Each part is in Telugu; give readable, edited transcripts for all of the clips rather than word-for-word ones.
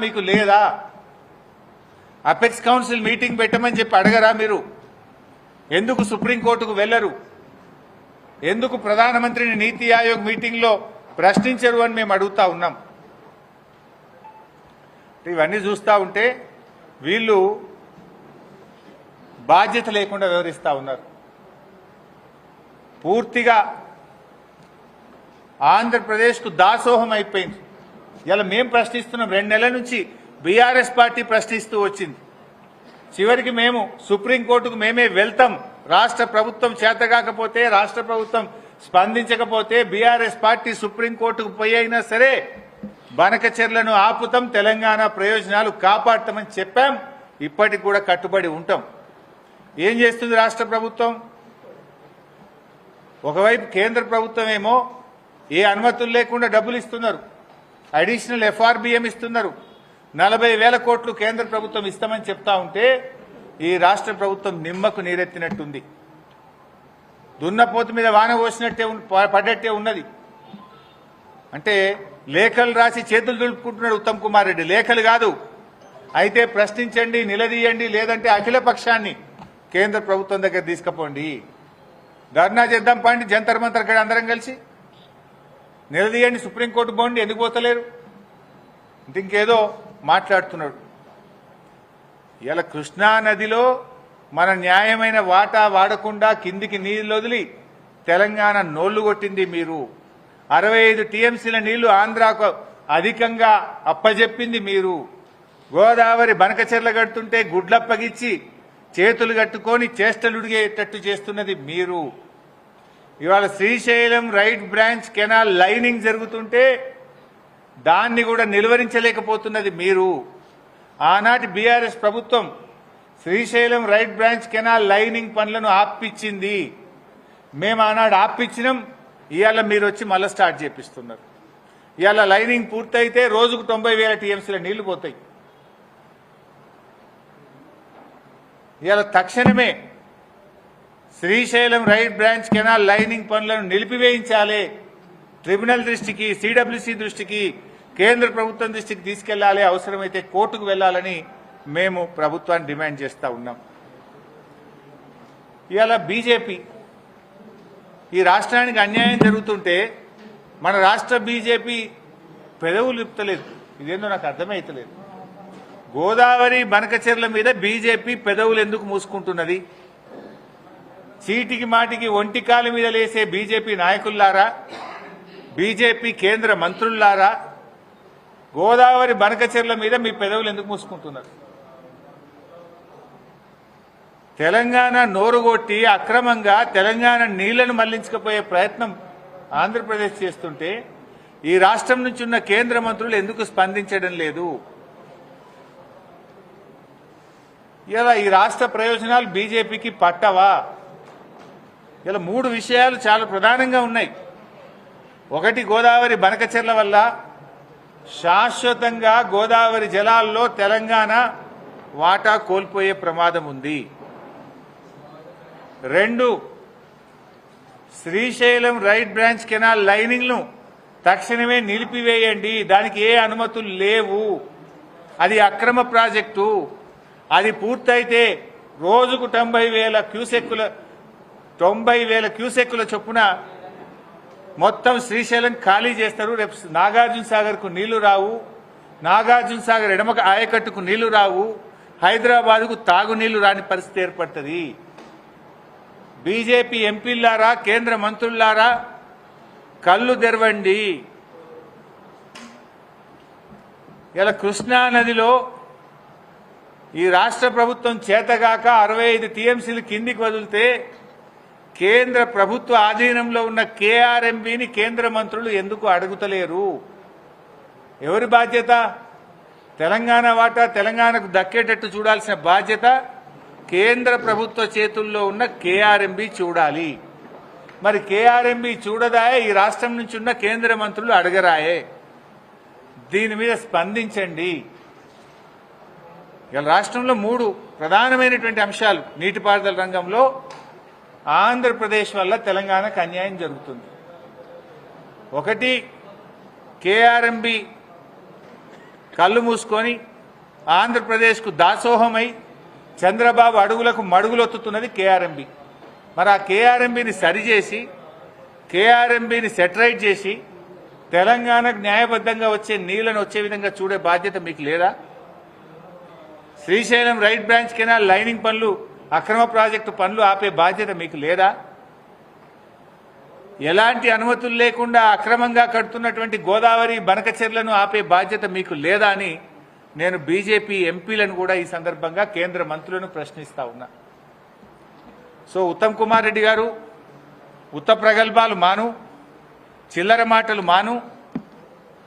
మీకు లేదా? అపెక్స్ కౌన్సిల్ మీటింగ్ పెట్టమని చెప్పి అడగరా మీరు? ఎందుకు సుప్రీంకోర్టుకు వెళ్లరు? ఎందుకు ప్రధానమంత్రిని నీతి ఆయోగ్ మీటింగ్లో ప్రశ్నించరు అని మేము అడుగుతా ఉన్నాం. ఇవన్నీ చూస్తూ ఉంటే వీళ్ళు బాధ్యత లేకుండా వ్యవహరిస్తూ ఉన్నారు. పూర్తిగా ఆంధ్రప్రదేశ్కు దాసోహం అయిపోయింది. ఇలా మేము ప్రశ్నిస్తున్నాం. 2 నెలల నుంచి బీఆర్ఎస్ పార్టీ ప్రశ్నిస్తూ వచ్చింది. చివరికి మేము సుప్రీంకోర్టుకు మేమే వెళ్తాం. రాష్ట్ర ప్రభుత్వం చేతగాకపోతే, రాష్ట్ర ప్రభుత్వం స్పందించకపోతే బీఆర్ఎస్ పార్టీ సుప్రీంకోర్టుకు పోయి అయినా సరే బనకచెర్లను ఆపుతాం, తెలంగాణ ప్రయోజనాలు కాపాడతామని చెప్పాం. ఇప్పటికి కూడా కట్టుబడి ఉంటాం. ఏం చేస్తుంది రాష్ట్ర ప్రభుత్వం? ఒకవైపు కేంద్ర ప్రభుత్వం ఏమో ఏ అనుమతులు లేకుండా డబ్బులు ఇస్తున్నారు, అడిషనల్ ఎఫ్ఆర్బిఎం ఇస్తున్నారు. 40,000 కోట్లు కేంద్ర ప్రభుత్వం ఇస్తామని చెప్తా ఉంటే ఈ రాష్ట్ర ప్రభుత్వం నిమ్మకు నీరెత్తినట్టుంది. దున్నపోతు మీద వాన పోసినట్టే పడ్డట్టే ఉన్నది. అంటే లేఖలు రాసి చేతులు దులుపుకుంటున్నాడు ఉత్తమ్ కుమార్ రెడ్డి. లేఖలు కాదు, అయితే ప్రశ్నించండి, నిలదీయండి, లేదంటే అఖిల పక్షాన్ని కేంద్ర ప్రభుత్వం దగ్గర తీసుకుపోండి, ధర్నా చేద్దాం పండి, జంతర్ మంతర్ కాడ అందరం కలిసి నిలదీయండి, సుప్రీంకోర్టు పోండి. ఎందుకు పోతలేరు? ఇంకేదో మాట్లాడుతున్నాడు. ఇలా కృష్ణా నదిలో మన న్యాయమైన వాటా వాడకుండా కిందికి నీళ్లు వదిలి తెలంగాణ నోళ్లు కొట్టింది మీరు. 65 టీఎంసీల నీళ్లు ఆంధ్రాకు అధికంగా అప్పజెప్పింది మీరు. గోదావరి బనకచెర్ల కడుతుంటే గుడ్లప్పగిచ్చి చేతులు కట్టుకొని చేష్టలుడిగేటట్టు చేస్తున్నది మీరు. ఇవాళ Srisailam right branch canal lining జరుగుతుంటే దాన్ని కూడా నిలువరించలేకపోతున్నది మీరు. ఆనాటి బీఆర్ఎస్ ప్రభుత్వం Srisailam right branch canal lining పనులను ఆపిచ్చింది. మేము ఆనాడు ఆపిచ్చినాం. ఇవాళ మీరు వచ్చి మళ్ళీ స్టార్ట్ చేపిస్తున్నారు. ఇవాళ లైనింగ్ పూర్తయితే రోజుకు 90,000 టీఎంసీల నీళ్లు పోతాయి. ఇవాళ తక్షణమే Srisailam right branch canal lining పనులను నిలిపివేయించాలి. ట్రిబ్యునల్ దృష్టికి, సిడబ్ల్యూసీ దృష్టికి, కేంద్ర ప్రభుత్వం దృష్టికి తీసుకెళ్లాలి. అవసరమైతే కోర్టుకు వెళ్లాలని మేము ప్రభుత్వాన్ని డిమాండ్ చేస్తా ఉన్నాం. ఇవాళ బీజేపీ ఈ రాష్ట్రానికి అన్యాయం జరుగుతుంటే మన రాష్ట్ర బీజేపీ పెదవులు లిప్తలేదు. ఇదేందో నాకు అర్థమైతలేదు. గోదావరి బనకచెర్ల మీద బీజేపీ పెదవులు ఎందుకు మూసుకుంటున్నది? చీటికి మాటికి ఒంటికాల మీద లేసే బీజేపీ నాయకుల్లారా, బీజేపీ కేంద్ర మంత్రుల్లారా, గోదావరి బనకచెర్ల మీద మీ పెదవులు ఎందుకు మూసుకుంటున్నారు? తెలంగాణ నోరుగొట్టి అక్రమంగా తెలంగాణ నీళ్లను మళ్లించకపోయే ప్రయత్నం ఆంధ్రప్రదేశ్ చేస్తుంటే ఈ రాష్ట్రం నుంచి ఉన్న కేంద్ర మంత్రులు ఎందుకు స్పందించడం లేదు? ఇలా ఈ రాష్ట్ర ప్రయోజనాలు బీజేపీకి పట్టవా? ఇలా 3 విషయాలు చాలా ప్రధానంగా ఉన్నాయి. ఒకటి, గోదావరి బనకచెర్ల వల్ల శాశ్వతంగా గోదావరి జలాల్లో తెలంగాణ వాటా కోల్పోయే ప్రమాదం ఉంది. 2, Srisailam right branch canal lining ను తక్షణమే నిలిపివేయండి. దానికి ఏ అనుమతులు లేవు. అది అక్రమ ప్రాజెక్టు. అది పూర్తయితే రోజుకు 90,000 క్యూసెక్కుల చొప్పున మొత్తం శ్రీశైలం ఖాళీ చేస్తారు. రేపు నాగార్జున సాగర్ కు నీళ్లు రావు, నాగార్జున సాగర్ ఎడమ ఆయకట్టుకు నీళ్లు రావు, హైదరాబాద్కు తాగునీళ్లు రాని పరిస్థితి ఏర్పడుతుంది. బీజేపీ ఎంపీలారా, కేంద్ర మంత్రులారా, కళ్ళు తెరవండి. ఇలా కృష్ణా నదిలో ఈ రాష్ట్ర ప్రభుత్వం చేతగాక 65 టీఎంసీలు కిందికి వదిలితే కేంద్ర ప్రభుత్వ ఆధీనంలో ఉన్న కేఆర్ఎంబీని కేంద్ర మంత్రులు ఎందుకు అడుగుతలేరు? ఎవరి బాధ్యత? తెలంగాణ వాటా తెలంగాణకు దక్కేటట్టు చూడాల్సిన బాధ్యత కేంద్ర ప్రభుత్వ చేతుల్లో ఉన్న కేఆర్ఎంబీ చూడాలి. మరి కేఆర్ఎంబీ చూడదాయే, ఈ రాష్ట్రం నుంచి ఉన్న కేంద్ర మంత్రులు అడగరాయే. దీని మీద స్పందించండి. ఇలా రాష్ట్రంలో 3 ప్రధానమైనటువంటి అంశాలు. నీటిపారుదల రంగంలో ఆంధ్రప్రదేశ్ వల్ల తెలంగాణకు అన్యాయం జరుగుతుంది. ఒకటి, కేఆర్ఎంబీ కళ్ళు మూసుకొని ఆంధ్రప్రదేశ్కు దాసోహమై చంద్రబాబు అడుగులకు మడుగులొత్తుతున్నది కేఆర్ఎంబి. మరి ఆ కేఆర్ఎంబిని సరిచేసి కేఆర్ఎంబిని సెటరైట్ చేసి తెలంగాణకు న్యాయబద్ధంగా వచ్చే నీళ్లను వచ్చే విధంగా చూడే బాధ్యత మీకు లేదా? Srisailam right branch canal lining పనులు అక్రమ ప్రాజెక్టు పనులు ఆపే బాధ్యత మీకు లేదా? ఎలాంటి అనుమతులు లేకుండా అక్రమంగా కడుతున్నటువంటి గోదావరి బనకచెర్లను ఆపే బాధ్యత మీకు లేదా అని నేను బీజేపీ ఎంపీలను కూడా ఈ సందర్భంగా కేంద్ర మంత్రులను ప్రశ్నిస్తా ఉన్నా. సో ఉత్తమ్ కుమార్ రెడ్డి గారు, ఉత్త ప్రగల్భాలు మాను, చిల్లర మాటలు మాను.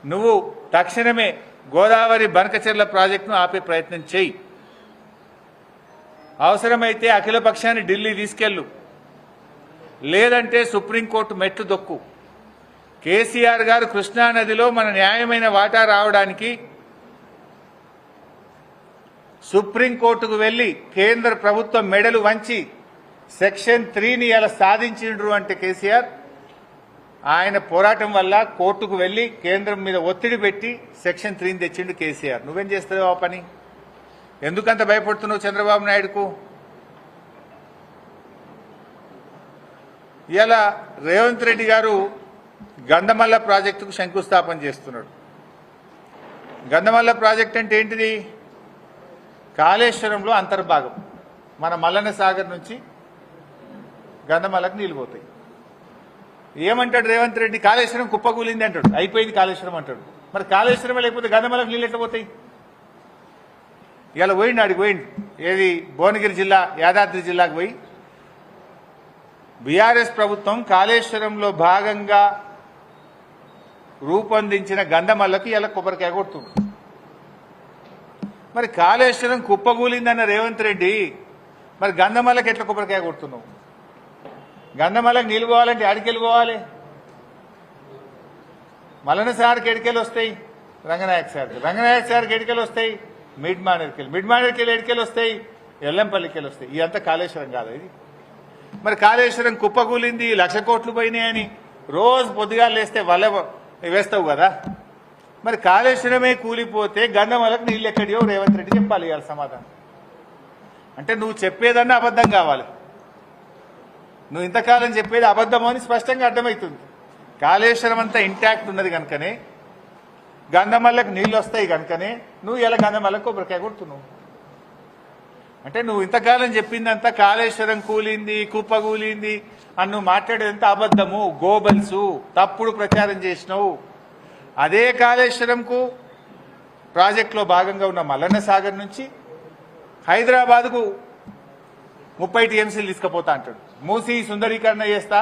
నువ్వు తక్షణమే గోదావరి బనకచెర్ల ప్రాజెక్టును ఆపే ప్రయత్నం చేయి. అవసరమైతే అఖిల పక్షాన్ని ఢిల్లీ తీసుకెళ్ళు, లేదంటే సుప్రీంకోర్టు మెట్లు దొక్కు. కేసీఆర్ గారు కృష్ణానదిలో మన న్యాయమైన వాటా రావడానికి సుప్రీంకోర్టుకు వెళ్లి కేంద్ర ప్రభుత్వం మెడలు వంచి సెక్షన్ 3ని ఇలా సాధించిండ్రు అంటే కేసీఆర్ ఆయన పోరాటం వల్ల కోర్టుకు వెళ్లి కేంద్రం మీద ఒత్తిడి పెట్టి సెక్షన్ 3ని తెచ్చిండు కేసీఆర్. నువ్వేం చేస్తావు ఆ పని? ఎందుకంత భయపడుతున్నావు చంద్రబాబు నాయుడుకు? ఇలా రేవంత్ రెడ్డి గారు గంధమల్ల ప్రాజెక్టుకు శంకుస్థాపన చేస్తున్నాడు. గంధమల్ల ప్రాజెక్ట్ అంటే ఏంటిది? కాళేశ్వరంలో అంతర్భాగం. మన మల్లన్న సాగర్ నుంచి గంధమల్లకు నీళ్లు పోతాయి. ఏమంటాడు రేవంత్ రెడ్డి? కాళేశ్వరం కుప్పకూలింది అంటాడు, అయిపోయింది కాళేశ్వరం అంటాడు. మరి కాళేశ్వరం లేకపోతే గంధమల్లకు నీళ్ళు ఎట్లా పోతాయి? ఇలా పోయిండు, ఆడికి పోయిండు. ఏది భువనగిరి జిల్లా, యాదాద్రి జిల్లాకు పోయి బీఆర్ఎస్ ప్రభుత్వం కాళేశ్వరంలో భాగంగా రూపొందించిన గంధమల్లకు ఇలా కొబ్బరికాయ కొడుతుంది. మరి కాళేశ్వరం కుప్పగూలిందన్న రేవంత్ రెడ్డి మరి గంధమల్లకు ఎట్లా కొబ్బరికాయ కొడుతున్నావు? గంధమల్లకు నీళ్ళు పోవాలంటే ఆడికెళ్ళి పోవాలి. మల్లన్న సార్కి ఎడికెళ్ళి వస్తాయి, రంగనాయక్ సార్కి ఎడికెళ్ళి వస్తాయి, మిడ్ మానేర్కెళ్ళి ఎడికెళ్ళి వస్తాయి, ఎల్లంపల్లికి వెళ్ళి వస్తాయి. ఇదంతా కాళేశ్వరం కాదు ఇది. మరి కాళేశ్వరం కుప్పకూలింది, 1,00,000 కోట్లు పోయినాయని రోజు పొద్దుగా లేస్తే వల్ల వేస్తావు కదా. మరి కాళేశ్వరమే కూలిపోతే గంధమల్లకు నీళ్ళు ఎక్కడియో రేవంత్ రెడ్డి చెప్పాలి ఇవాళ సమాధానం. అంటే నువ్వు చెప్పేదన్నా అబద్ధం కావాలి. నువ్వు ఇంతకాలం చెప్పేది అబద్ధమో అని స్పష్టంగా అర్థమవుతుంది. కాళేశ్వరం అంతా ఇంటాక్ట్ ఉన్నది కనుకనే, గంధమల్లకు నీళ్ళు వస్తాయి కనుకనే నువ్వు ఇలా గంధమల్లకు కొబ్బరికాయ కొడుతున్నావు. అంటే నువ్వు ఇంతకాలం చెప్పిందంతా కాళేశ్వరం కూలింది, కుప్పగూలింది అని నువ్వు మాట్లాడేదంతా అబద్ధము, గోబల్సు, తప్పుడు ప్రచారం చేసినావు. అదే కాళేశ్వరంకు ప్రాజెక్టులో భాగంగా ఉన్న మల్లన్న సాగర్ నుంచి హైదరాబాద్కు 30 టీఎంసీలు తీసుకుపోతా అంటాడు. మూసీ సుందరీకరణ చేస్తా,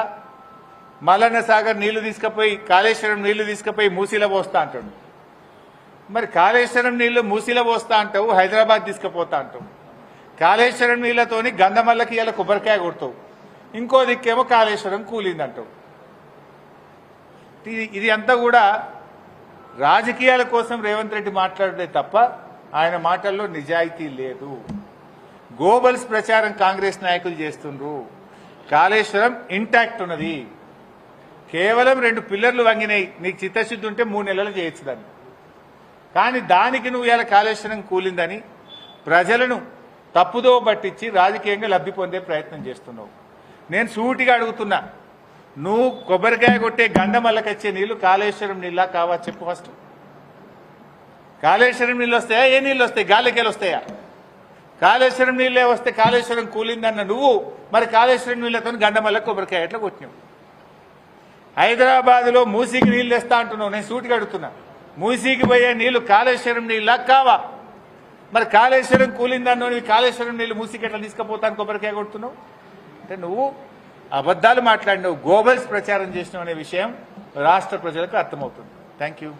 మల్లన్న సాగర్ నీళ్లు తీసుకుపోయి కాళేశ్వరం నీళ్లు తీసుకుపోయి మూసీలో పోస్తా అంటాడు. మరి కాళేశ్వరం నీళ్లు మూసీలో పోస్తా అంటావు, హైదరాబాద్ తీసుకుపోతా అంటావు. కాళేశ్వరం నీళ్లతోని గంధమల్లకి ఇలా కొబ్బరికాయ కొడతావు, ఇంకో దిక్కేమో కాళేశ్వరం కూలిందంటావు. ఇది అంతా కూడా రాజకీయాల కోసం రేవంత్ రెడ్డి మాట్లాడే తప్ప ఆయన మాటల్లో నిజాయితీ లేదు. గోబల్స్ ప్రచారం కాంగ్రెస్ నాయకులు చేస్తుండ్రు. కాళేశ్వరం ఇంటాక్ట్ ఉన్నది, కేవలం 2 పిల్లర్లు వంగినాయి. నీకు చిత్తశుద్ధి ఉంటే 3 నెలలు చేయొచ్చు దాన్ని. కానీ దానికి నువ్వు ఇలా కాళేశ్వరం కూలిందని ప్రజలను తప్పుదో పట్టించి రాజకీయంగా లబ్ధి పొందే ప్రయత్నం చేస్తున్నావు. నేను సూటిగా అడుగుతున్నా, నువ్వు కొబ్బరికాయ కొట్టే గంధమల్లకొచ్చే నీళ్లు కాళేశ్వరం నీళ్ళ కావా చెప్పు ఫస్ట్. కాళేశ్వరం నీళ్ళు వస్తాయా? ఏ నీళ్ళు వస్తాయి? గాలికెళ్ళి వస్తాయా? కాళేశ్వరం నీళ్ళే వస్తే కాళేశ్వరం కూలిందన్న నువ్వు మరి కాళేశ్వరం నీళ్లతో గంధమల్ల కొబ్బరికాయ ఎట్లా కొట్టినావు? హైదరాబాద్లో మూసీకి నీళ్ళు తెస్తా అంటున్నావు. నేను సూటిగా అడుగుతున్నా, మూసీకి పోయే నీళ్లు కాళేశ్వరం నీళ్ళ కావా? మరి కాళేశ్వరం కూలిందన్నో కాళేశ్వరం నీళ్లు మూసీకి ఎట్లా తీసుకుపోతాను కొబ్బరికాయ కొడుతున్నావు? అంటే నువ్వు అబద్ధాలు మాట్లాడినావు, గోబల్స్ ప్రచారం చేసినావు అనే విషయం రాష్ట్ర ప్రజలకు అర్థమవుతుంది. Thank you.